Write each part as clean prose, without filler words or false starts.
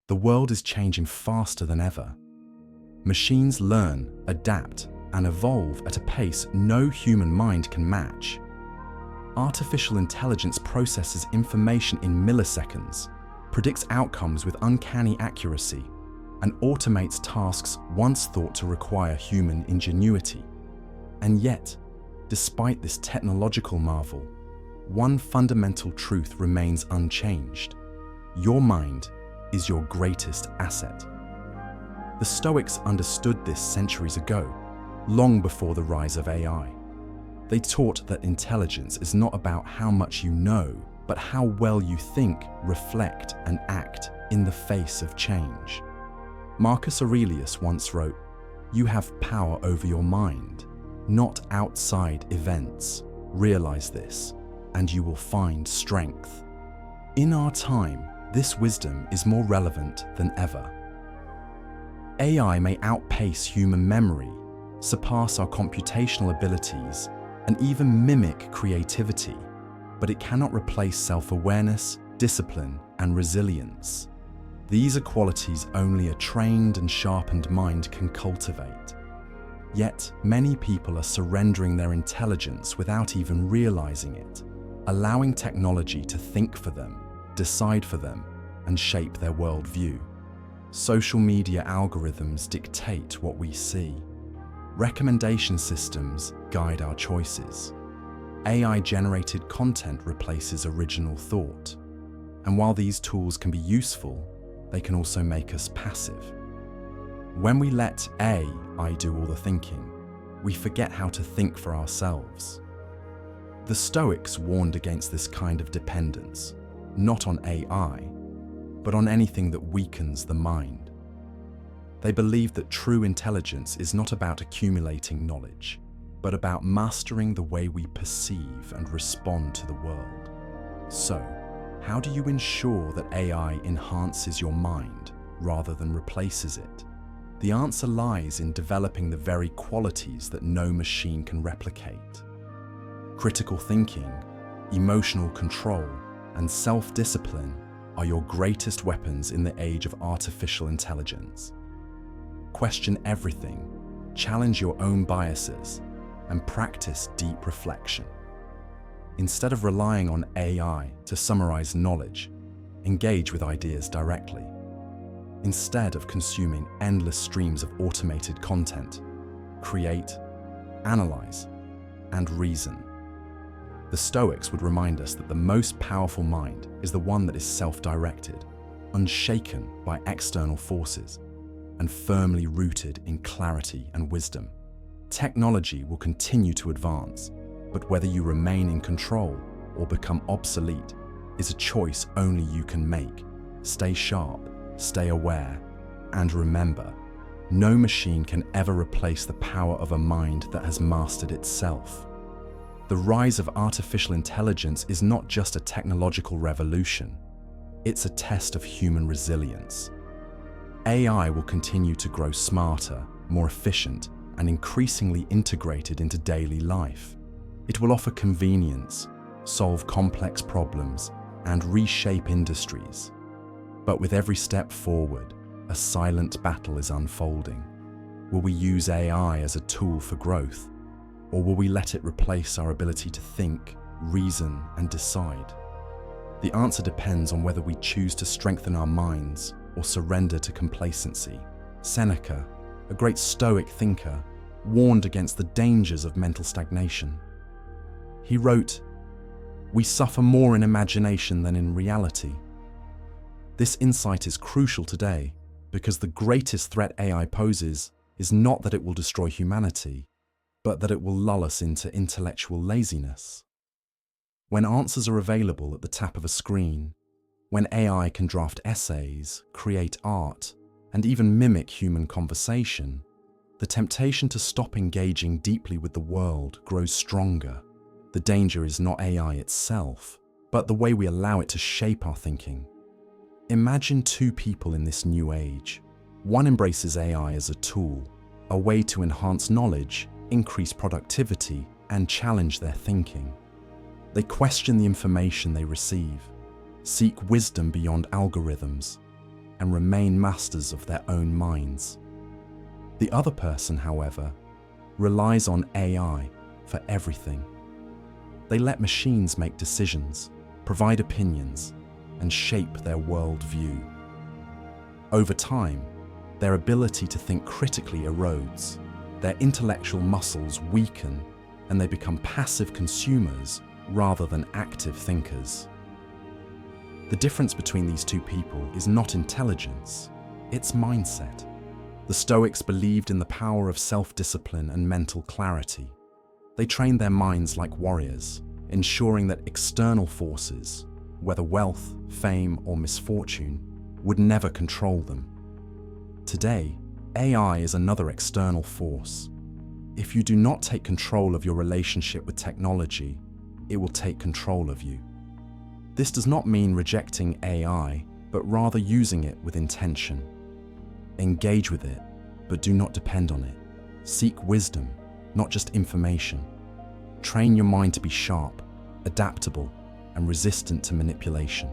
The world is changing faster than ever. Machines learn, adapt, and evolve at a pace no human mind can match. Artificial intelligence processes information in milliseconds, predicts outcomes with uncanny accuracy, and automates tasks once thought to require human ingenuity. And yet, despite this technological marvel, one fundamental truth remains unchanged. Your mind is your greatest asset. The Stoics understood this centuries ago, long before the rise of AI. They taught that intelligence is not about how much you know, but how well you think, reflect, and act in the face of change. Marcus Aurelius once wrote, "You have power over your mind, not outside events. Realize this, and you will find strength." In our time, this wisdom is more relevant than ever. AI may outpace human memory, surpass our computational abilities, and even mimic creativity, but it cannot replace self-awareness, discipline, and resilience. These are qualities only a trained and sharpened mind can cultivate. Yet, many people are surrendering their intelligence without even realizing it, allowing technology to think for them, decide for them, and shape their worldview. Social media algorithms dictate what we see. Recommendation systems guide our choices. AI-generated content replaces original thought. And while these tools can be useful, they can also make us passive. When we let AI do all the thinking, we forget how to think for ourselves. The Stoics warned against this kind of dependence, not on AI, but on anything that weakens the mind. They believed that true intelligence is not about accumulating knowledge, but about mastering the way we perceive and respond to the world. So, how do you ensure that AI enhances your mind rather than replaces it? The answer lies in developing the very qualities that no machine can replicate. Critical thinking, emotional control, and self-discipline are your greatest weapons in the age of artificial intelligence. Question everything, challenge your own biases, and practice deep reflection. Instead of relying on AI to summarize knowledge, engage with ideas directly. Instead of consuming endless streams of automated content, create, analyze, and reason. The Stoics would remind us that the most powerful mind is the one that is self-directed, unshaken by external forces, and firmly rooted in clarity and wisdom. Technology will continue to advance, but whether you remain in control or become obsolete is a choice only you can make. Stay sharp, stay aware, and remember, no machine can ever replace the power of a mind that has mastered itself. The rise of artificial intelligence is not just a technological revolution, it's a test of human resilience. AI will continue to grow smarter, more efficient, and increasingly integrated into daily life. It will offer convenience, solve complex problems, and reshape industries. But with every step forward, a silent battle is unfolding. Will we use AI as a tool for growth? Or will we let it replace our ability to think, reason, and decide? The answer depends on whether we choose to strengthen our minds or surrender to complacency. Seneca, a great Stoic thinker, warned against the dangers of mental stagnation. He wrote, "We suffer more in imagination than in reality." This insight is crucial today because the greatest threat AI poses is not that it will destroy humanity, but that it will lull us into intellectual laziness. When answers are available at the tap of a screen, when AI can draft essays, create art, and even mimic human conversation, the temptation to stop engaging deeply with the world grows stronger. The danger is not AI itself, but the way we allow it to shape our thinking. Imagine two people in this new age. One embraces AI as a tool, a way to enhance knowledge, increase productivity, and challenge their thinking. They question the information they receive, seek wisdom beyond algorithms, and remain masters of their own minds. The other person, however, relies on AI for everything. They let machines make decisions, provide opinions, and shape their worldview. Over time, their ability to think critically erodes, their intellectual muscles weaken, and they become passive consumers rather than active thinkers. The difference between these two people is not intelligence, it's mindset. The Stoics believed in the power of self-discipline and mental clarity. They trained their minds like warriors, ensuring that external forces, whether wealth, fame, or misfortune, would never control them. Today, AI is another external force. If you do not take control of your relationship with technology, it will take control of you. This does not mean rejecting AI, but rather using it with intention. Engage with it, but do not depend on it. Seek wisdom, not just information. Train your mind to be sharp, adaptable, and resistant to manipulation.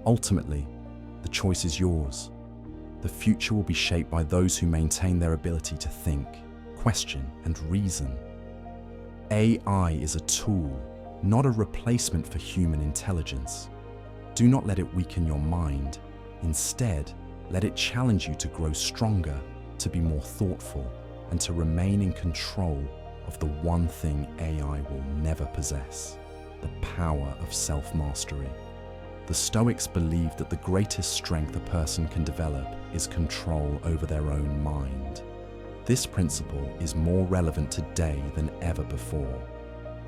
Ultimately, the choice is yours. The future will be shaped by those who maintain their ability to think, question, and reason. AI is a tool, not a replacement for human intelligence. Do not let it weaken your mind. Instead, let it challenge you to grow stronger, to be more thoughtful, and to remain in control of the one thing AI will never possess: the power of self-mastery. The Stoics believed that the greatest strength a person can develop is control over their own mind. This principle is more relevant today than ever before.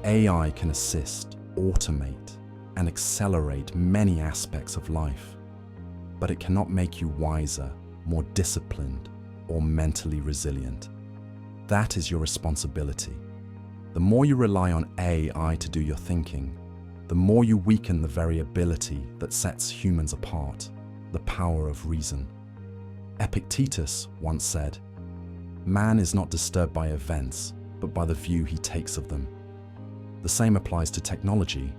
AI can assist, automate, and accelerate many aspects of life, but it cannot make you wiser, more disciplined, or mentally resilient. That is your responsibility. The more you rely on AI to do your thinking, the more you weaken the very ability that sets humans apart, the power of reason. Epictetus once said, "Man is not disturbed by events, but by the view he takes of them." The same applies to technology.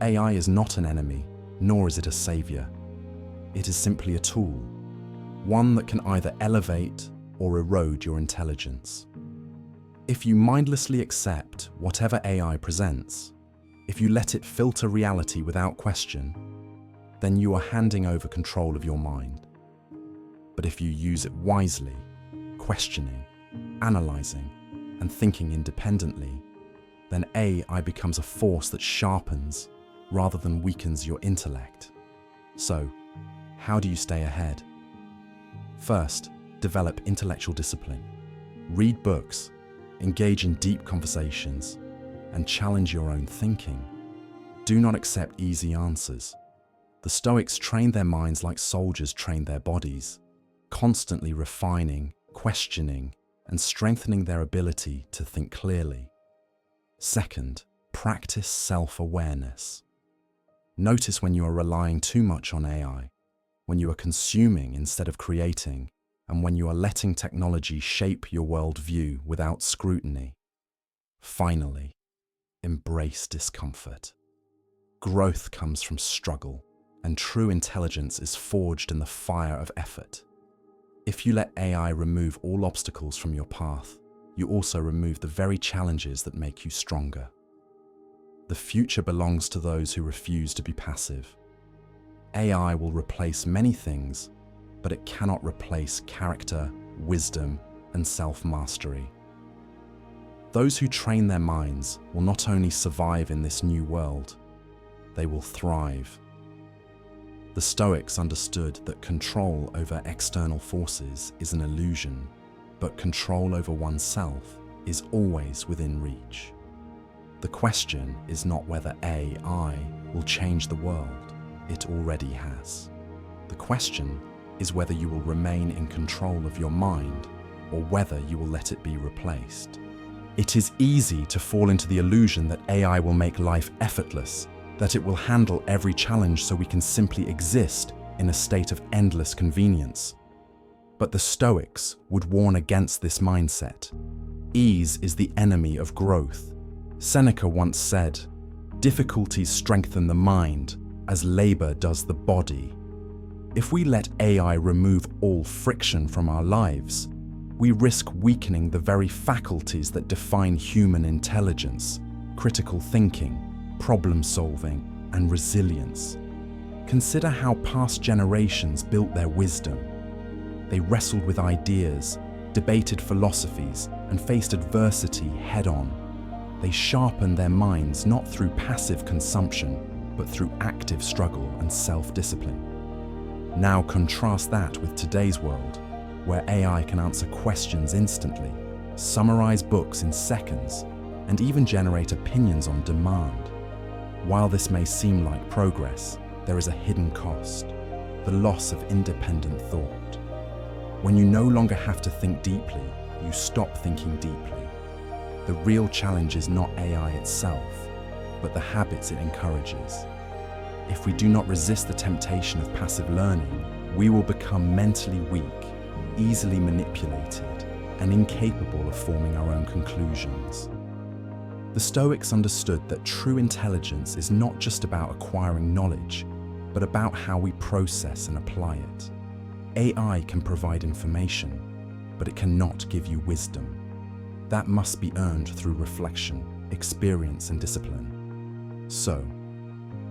AI is not an enemy, nor is it a savior. It is simply a tool, one that can either elevate or erode your intelligence. If you mindlessly accept whatever AI presents, if you let it filter reality without question, then you are handing over control of your mind. But if you use it wisely, questioning, analyzing, and thinking independently, then AI becomes a force that sharpens rather than weakens your intellect. So, how do you stay ahead? First, develop intellectual discipline. Read books, engage in deep conversations, and challenge your own thinking. Do not accept easy answers. The Stoics trained their minds like soldiers trained their bodies, constantly refining, questioning, and strengthening their ability to think clearly. Second, practice self-awareness. Notice when you are relying too much on AI, when you are consuming instead of creating, and when you are letting technology shape your worldview without scrutiny. Finally, embrace discomfort. Growth comes from struggle, and true intelligence is forged in the fire of effort. If you let AI remove all obstacles from your path, you also remove the very challenges that make you stronger. The future belongs to those who refuse to be passive. AI will replace many things, but it cannot replace character, wisdom, and self-mastery. Those who train their minds will not only survive in this new world, they will thrive. The Stoics understood that control over external forces is an illusion, but control over oneself is always within reach. The question is not whether AI will change the world, it already has. The question is whether you will remain in control of your mind or whether you will let it be replaced. It is easy to fall into the illusion that AI will make life effortless, that it will handle every challenge so we can simply exist in a state of endless convenience. But the Stoics would warn against this mindset. Ease is the enemy of growth. Seneca once said, "Difficulties strengthen the mind as labor does the body." If we let AI remove all friction from our lives, we risk weakening the very faculties that define human intelligence: critical thinking, problem solving, and resilience. Consider how past generations built their wisdom. They wrestled with ideas, debated philosophies, and faced adversity head-on. They sharpened their minds not through passive consumption, but through active struggle and self-discipline. Now contrast that with today's world, where AI can answer questions instantly, summarize books in seconds, and even generate opinions on demand. While this may seem like progress, there is a hidden cost: the loss of independent thought. When you no longer have to think deeply, you stop thinking deeply. The real challenge is not AI itself, but the habits it encourages. If we do not resist the temptation of passive learning, we will become mentally weak, easily manipulated, and incapable of forming our own conclusions. The Stoics understood that true intelligence is not just about acquiring knowledge, but about how we process and apply it. AI can provide information, but it cannot give you wisdom. That must be earned through reflection, experience, and discipline. So,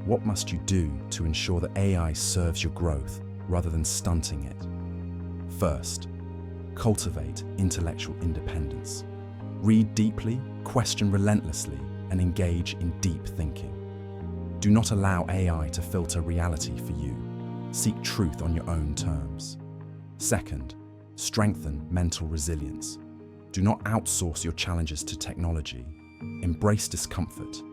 what must you do to ensure that AI serves your growth rather than stunting it? First, cultivate intellectual independence. Read deeply, question relentlessly, and engage in deep thinking. Do not allow AI to filter reality for you. Seek truth on your own terms. Second, strengthen mental resilience. Do not outsource your challenges to technology. Embrace discomfort,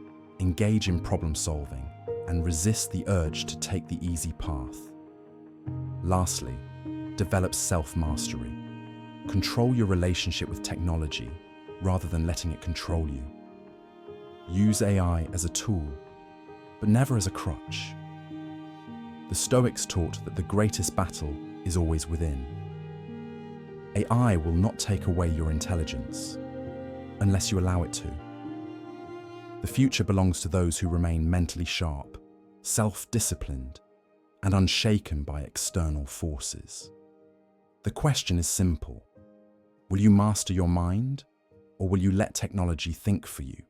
engage in problem solving, and resist the urge to take the easy path. Lastly, develop self-mastery. Control your relationship with technology rather than letting it control you. Use AI as a tool, but never as a crutch. The Stoics taught that the greatest battle is always within. AI will not take away your intelligence, unless you allow it to. The future belongs to those who remain mentally sharp, self-disciplined, and unshaken by external forces. The question is simple: will you master your mind, or will you let technology think for you?